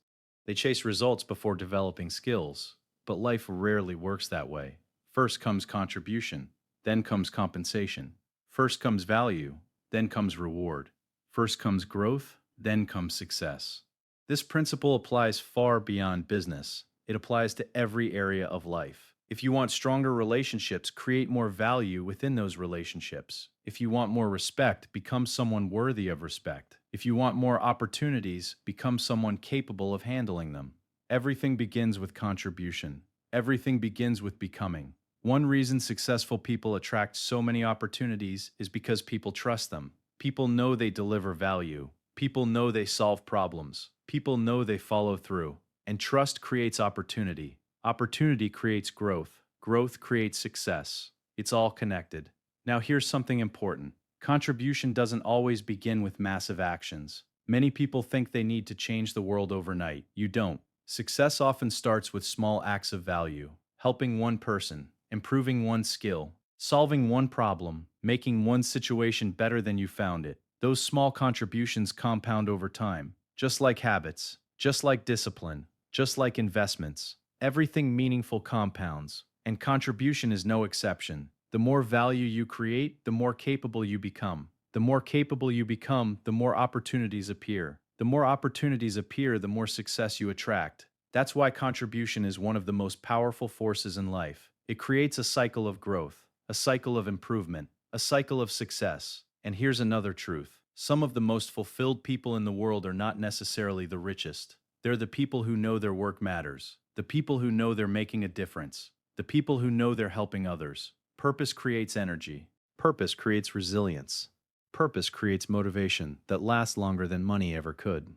A: They chase results before developing skills. But life rarely works that way. First comes contribution, then comes compensation. First comes value, then comes reward. First comes growth, then comes success. This principle applies far beyond business. It applies to every area of life. If you want stronger relationships, create more value within those relationships. If you want more respect, become someone worthy of respect. If you want more opportunities, become someone capable of handling them. Everything begins with contribution. Everything begins with becoming. One reason successful people attract so many opportunities is because people trust them. People know they deliver value. People know they solve problems. People know they follow through. And trust creates opportunity. Opportunity creates growth. Growth creates success. It's all connected. Now here's something important. Contribution doesn't always begin with massive actions. Many people think they need to change the world overnight. You don't. Success often starts with small acts of value. Helping one person, improving one skill, solving one problem, making one situation better than you found it. Those small contributions compound over time, just like habits, just like discipline, just like investments. Everything meaningful compounds, and contribution is no exception. The more value you create, the more capable you become. The more capable you become, the more opportunities appear. The more opportunities appear, the more success you attract. That's why contribution is one of the most powerful forces in life. It creates a cycle of growth, a cycle of improvement, a cycle of success. And here's another truth. Some of the most fulfilled people in the world are not necessarily the richest. They're the people who know their work matters, the people who know they're making a difference, the people who know they're helping others. Purpose creates energy. Purpose creates resilience. Purpose creates motivation that lasts longer than money ever could.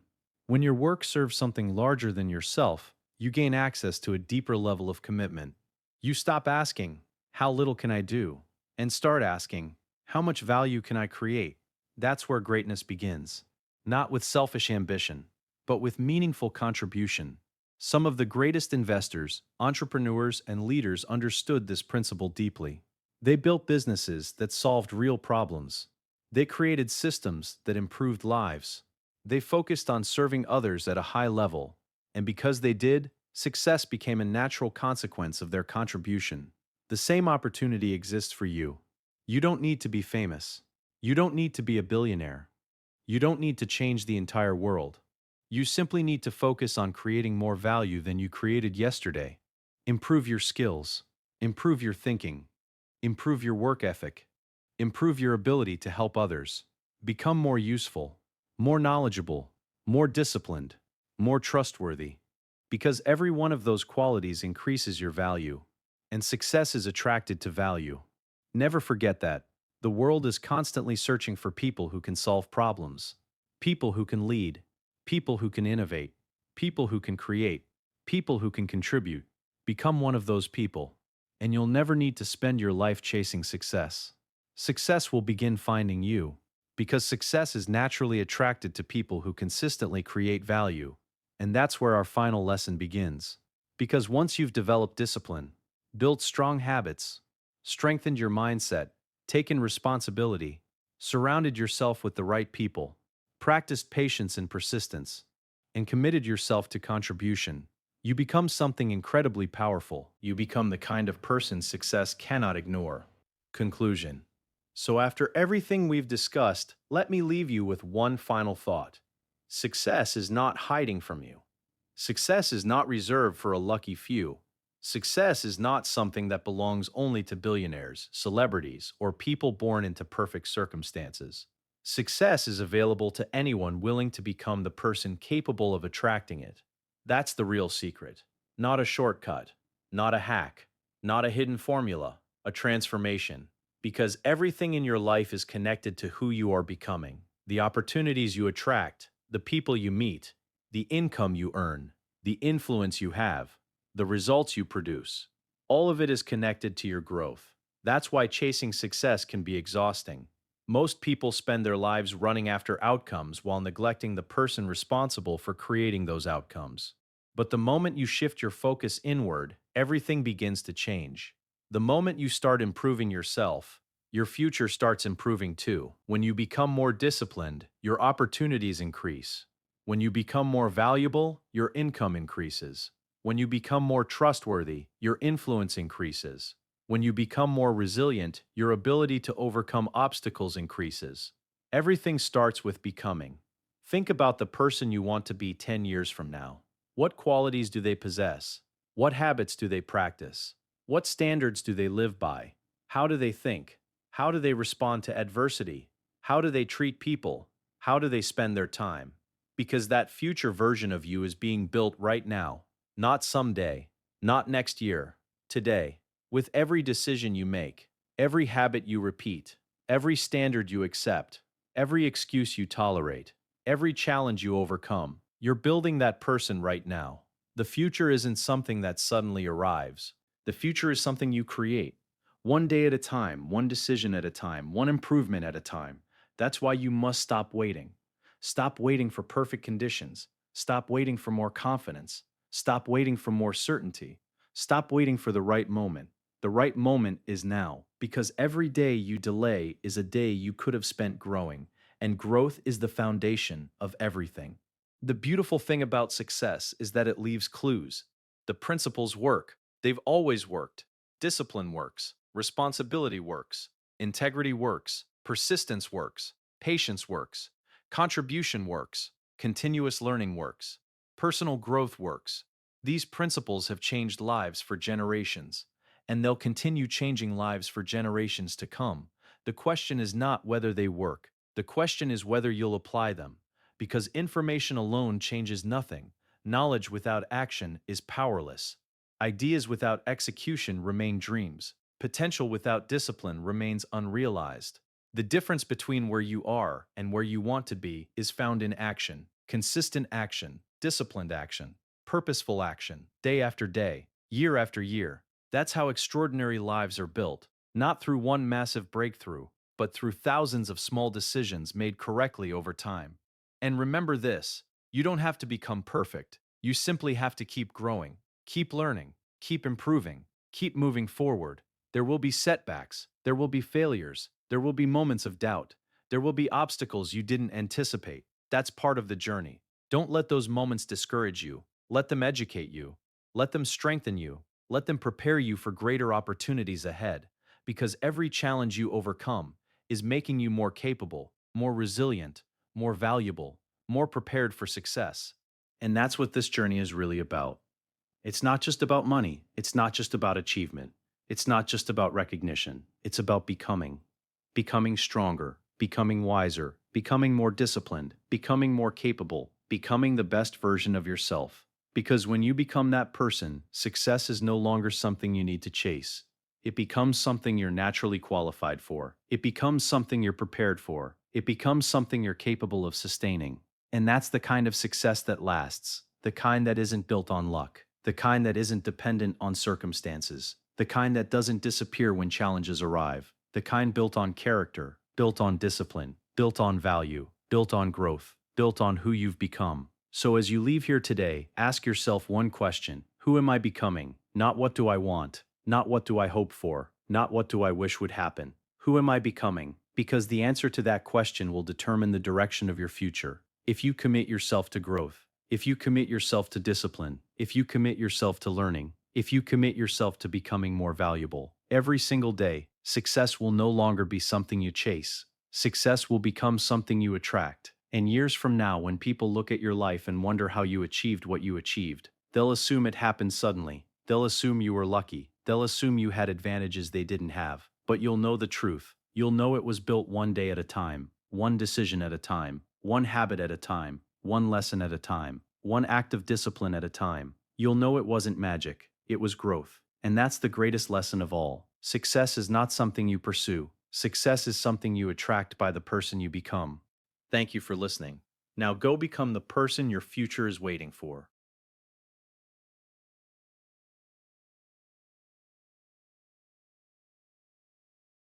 A: When your work serves something larger than yourself, you gain access to a deeper level of commitment. You stop asking, "How little can I do?" and start asking, "How much value can I create?" That's where greatness begins. Not with selfish ambition, but with meaningful contribution. Some of the greatest investors, entrepreneurs, and leaders understood this principle deeply. They built businesses that solved real problems. They created systems that improved lives. They focused on serving others at a high level, and because they did, success became a natural consequence of their contribution. The same opportunity exists for you. You don't need to be famous. You don't need to be a billionaire. You don't need to change the entire world. You simply need to focus on creating more value than you created yesterday. Improve your skills. Improve your thinking. Improve your work ethic. Improve your ability to help others. Become more useful, more knowledgeable, more disciplined, more trustworthy. Because every one of those qualities increases your value, and success is attracted to value. Never forget that. The world is constantly searching for people who can solve problems, people who can lead, people who can innovate, people who can create, people who can contribute. Become one of those people, and you'll never need to spend your life chasing success. Success will begin finding you, because success is naturally attracted to people who consistently create value. And that's where our final lesson begins. Because once you've developed discipline, built strong habits, strengthened your mindset, taken responsibility, surrounded yourself with the right people, practiced patience and persistence, and committed yourself to contribution, you become something incredibly powerful. You become the kind of person success cannot ignore. Conclusion. So after everything we've discussed, let me leave you with one final thought. Success is not hiding from you. Success is not reserved for a lucky few. Success is not something that belongs only to billionaires, celebrities, or people born into perfect circumstances. Success is available to anyone willing to become the person capable of attracting it. That's the real secret. Not a shortcut, not a hack, not a hidden formula, a transformation. Because everything in your life is connected to who you are becoming. The opportunities you attract, the people you meet, the income you earn, the influence you have, the results you produce. All of it is connected to your growth. That's why chasing success can be exhausting. Most people spend their lives running after outcomes while neglecting the person responsible for creating those outcomes. But the moment you shift your focus inward, everything begins to change. The moment you start improving yourself, your future starts improving too. When you become more disciplined, your opportunities increase. When you become more valuable, your income increases. When you become more trustworthy, your influence increases. When you become more resilient, your ability to overcome obstacles increases. Everything starts with becoming. Think about the person you want to be 10 years from now. What qualities do they possess? What habits do they practice? What standards do they live by? How do they think? How do they respond to adversity? How do they treat people? How do they spend their time? Because that future version of you is being built right now, not someday, not next year, today. With every decision you make, every habit you repeat, every standard you accept, every excuse you tolerate, every challenge you overcome, you're building that person right now. The future isn't something that suddenly arrives. The future is something you create, one day at a time, one decision at a time, one improvement at a time. That's why you must stop waiting. Stop waiting for perfect conditions. Stop waiting for more confidence. Stop waiting for more certainty. Stop waiting for the right moment. The right moment is now, because every day you delay is a day you could have spent growing, and growth is the foundation of everything. The beautiful thing about success is that it leaves clues. The principles work. They've always worked. Discipline works. Responsibility works. Integrity works. Persistence works. Patience works. Contribution works. Continuous learning works. Personal growth works. These principles have changed lives for generations, and they'll continue changing lives for generations to come. The question is not whether they work. The question is whether you'll apply them. Because information alone changes nothing. Knowledge without action is powerless. Ideas without execution remain dreams. Potential without discipline remains unrealized. The difference between where you are and where you want to be is found in action, consistent action, disciplined action, purposeful action, day after day, year after year. That's how extraordinary lives are built, not through one massive breakthrough, but through thousands of small decisions made correctly over time. And remember this, you don't have to become perfect. You simply have to keep growing, keep learning, keep improving, keep moving forward. There will be setbacks, there will be failures, there will be moments of doubt, there will be obstacles you didn't anticipate. That's part of the journey. Don't let those moments discourage you. Let them educate you. Let them strengthen you. Let them prepare you for greater opportunities ahead. Because every challenge you overcome is making you more capable, more resilient, more valuable, more prepared for success. And that's what this journey is really about. It's not just about money. It's not just about achievement. It's not just about recognition. It's about becoming. Becoming stronger, becoming wiser, becoming more disciplined, becoming more capable, becoming the best version of yourself. Because when you become that person, success is no longer something you need to chase. It becomes something you're naturally qualified for. It becomes something you're prepared for. It becomes something you're capable of sustaining. And that's the kind of success that lasts, the kind that isn't built on luck, the kind that isn't dependent on circumstances, the kind that doesn't disappear when challenges arrive, the kind built on character, built on discipline, built on value, built on growth, built on who you've become. So as you leave here today, ask yourself one question: who am I becoming? Not what do I want, not what do I hope for, not what do I wish would happen. Who am I becoming? Because the answer to that question will determine the direction of your future. If you commit yourself to growth, if you commit yourself to discipline, if you commit yourself to learning, if you commit yourself to becoming more valuable, every single day, success will no longer be something you chase. Success will become something you attract. And years from now, when people look at your life and wonder how you achieved what you achieved, they'll assume it happened suddenly. They'll assume you were lucky. They'll assume you had advantages they didn't have. But you'll know the truth. You'll know it was built one day at a time, one decision at a time, one habit at a time, one lesson at a time, one act of discipline at a time. You'll know it wasn't magic. It was growth. And that's the greatest lesson of all. Success is not something you pursue. Success is something you attract by the person you become. Thank you for listening. Now go become the person your future is waiting for.